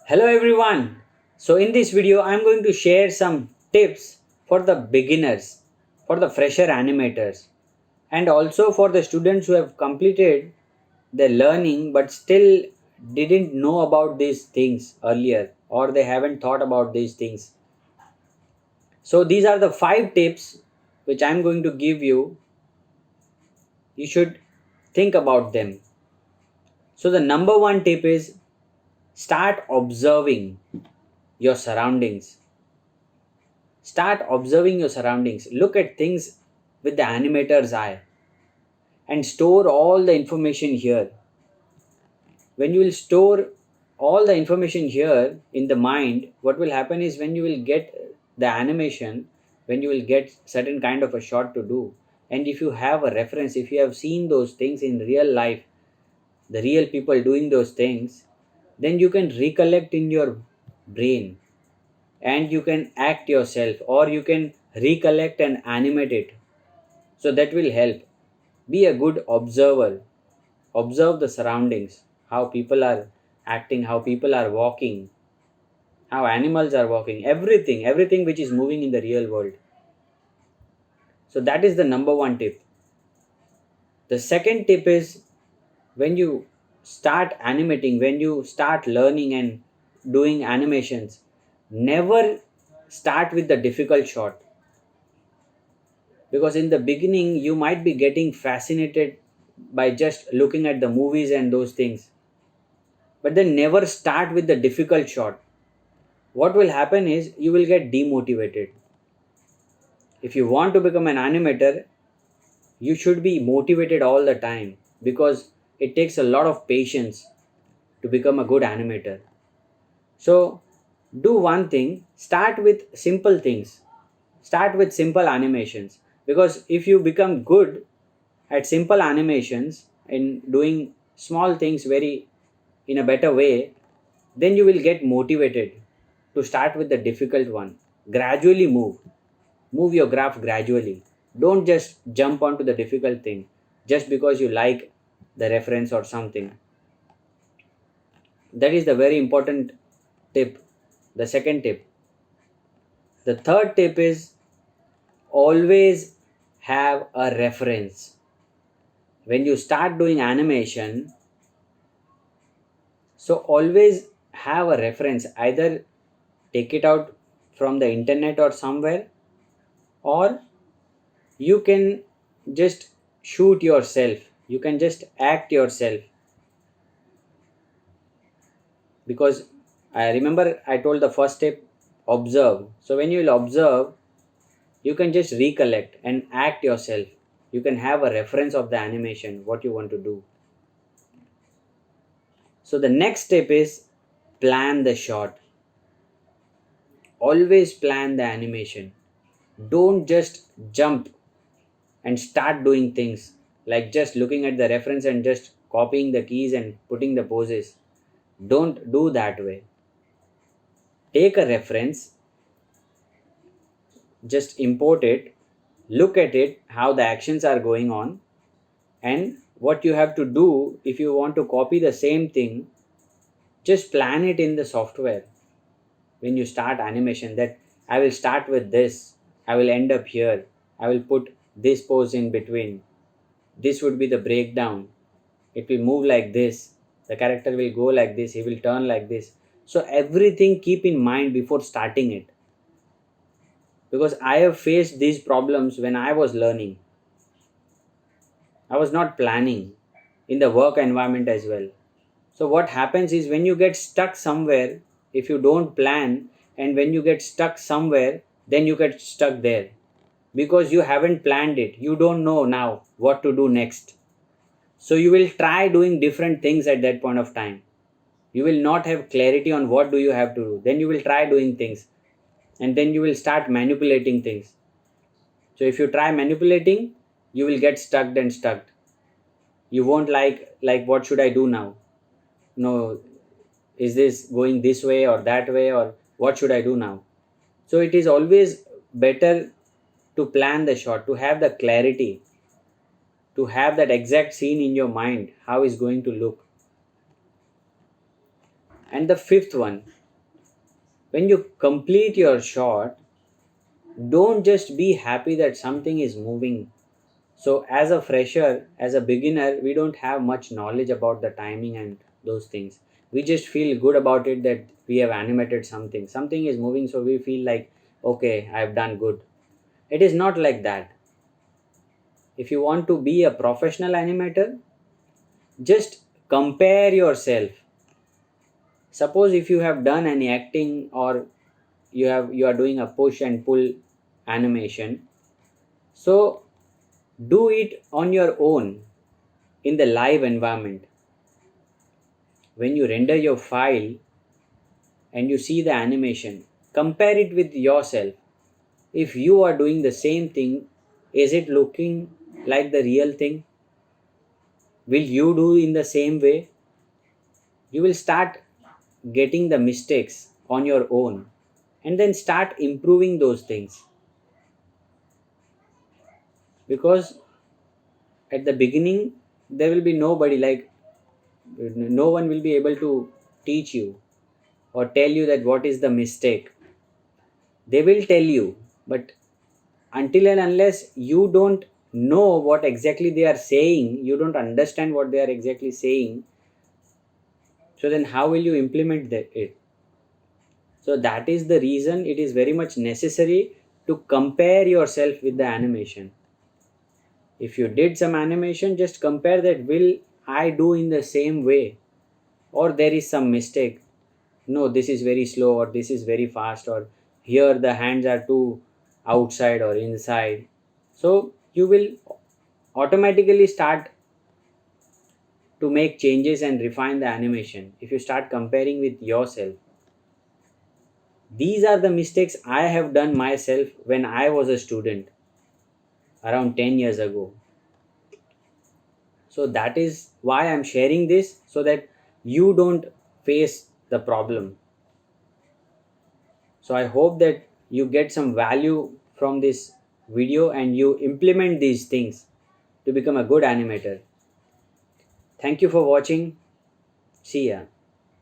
Hello everyone. So in this video I'm going to share some tips for the beginners, for the fresher animators, and also for the students who have completed their learning but still didn't know about these things earlier, or they haven't thought about these things. So these are the 5 tips which I'm going to give you. You should think about them. So the number 1 tip is start observing your surroundings. Start observing your surroundings. Look at things with the animator's eye and store all the information here. When you will store all the information here in the mind, what will happen is when you will get the animation, when you will get certain kind of a shot to do, and if you have a reference, if you have seen those things in real life, the real people doing those things, then you can recollect in your brain and you can act yourself, or you can recollect and animate it. So that will help. Be a good observer. Observe the surroundings, how people are acting, how people are walking, how animals are walking, everything which is moving in the real world. So that is the number 1 tip. The second tip is, when you start animating, when you start learning and doing animations, never start with the difficult shot, because in the beginning you might be getting fascinated by just looking at the movies and those things, but then never start with the difficult shot. What will happen is you will get demotivated. If you want to become an animator, you should be motivated all the time, because it takes a lot of patience to become a good animator. So do one thing, start with simple things, start with simple animations, because if you become good at simple animations and doing small things very in a better way, then you will get motivated to start with the difficult one. Gradually move your graph gradually. Don't just jump onto the difficult thing just because you like the reference or something. That is the very important tip. The second tip. The third tip is, always have a reference. When you start doing animation, so always have a reference. Either take it out from the internet or somewhere, or you can just shoot yourself. You can just act yourself, because I remember I told the first step, observe. So when you will observe, you can just recollect and act yourself. You can have a reference of the animation, what you want to do. So the next step is, plan the shot. Always plan the animation. Don't just jump and start doing things like just looking at the reference and just copying the keys and putting the poses. Don't do that way. Take a reference, just import it, look at it, how the actions are going on, and what you have to do. If you want to copy the same thing, just plan it in the software. When you start animation, that I will start with this, I will end up here, I will put this pose in between, this would be the breakdown, it will move like this, the character will go like this, he will turn like this. So everything keep in mind before starting it, because I have faced these problems when I was learning. I was not planning in the work environment as well. So what happens is, when you get stuck somewhere, if you don't plan, and when you get stuck somewhere, then you get stuck there, because you haven't planned it. You don't know now what to do next. So you will try doing different things at that point of time. You will not have clarity on what do you have to do. Then you will try doing things, and then you will start manipulating things. So if you try manipulating, you will get stuck. You won't like what should I do now? No, is this going this way or that way, or what should I do now? So it is always better to plan the shot, to have the clarity, to have that exact scene in your mind, how is going to look. And the fifth one, When you complete your shot, don't just be happy that something is moving. So, as a fresher, as a beginner, we don't have much knowledge about the timing and those things. We just feel good about it that we have animated something. Something is moving, so we feel like, okay, I have done good. It is not like that. If you want to be a professional animator, just compare yourself. Suppose if you have done any acting, or you are doing a push and pull animation, so do it on your own in the live environment. When you render your file and you see the animation, compare it with yourself. If you are doing the same thing, is it looking like the real thing? Will you do in the same way? You will start getting the mistakes on your own and then start improving those things, because at the beginning there will be nobody, like no one will be able to teach you or tell you that what is the mistake. They will tell you, but until and unless you don't know what exactly they are saying, you don't understand what they are exactly saying, so then how will you implement it? So that is the reason it is very much necessary to compare yourself with the animation. If you did some animation, just compare that, will I do in the same way, or there is some mistake. No, this is very slow, or this is very fast, or here the hands are too outside or inside. So you will automatically start to make changes and refine the animation if you start comparing with yourself. These are the mistakes I have done myself when I was a student around 10 years ago. So that is why I'm sharing this, so that you don't face the problem. So I hope that you get some value from this video and you implement these things to become a good animator. Thank you for watching. See ya.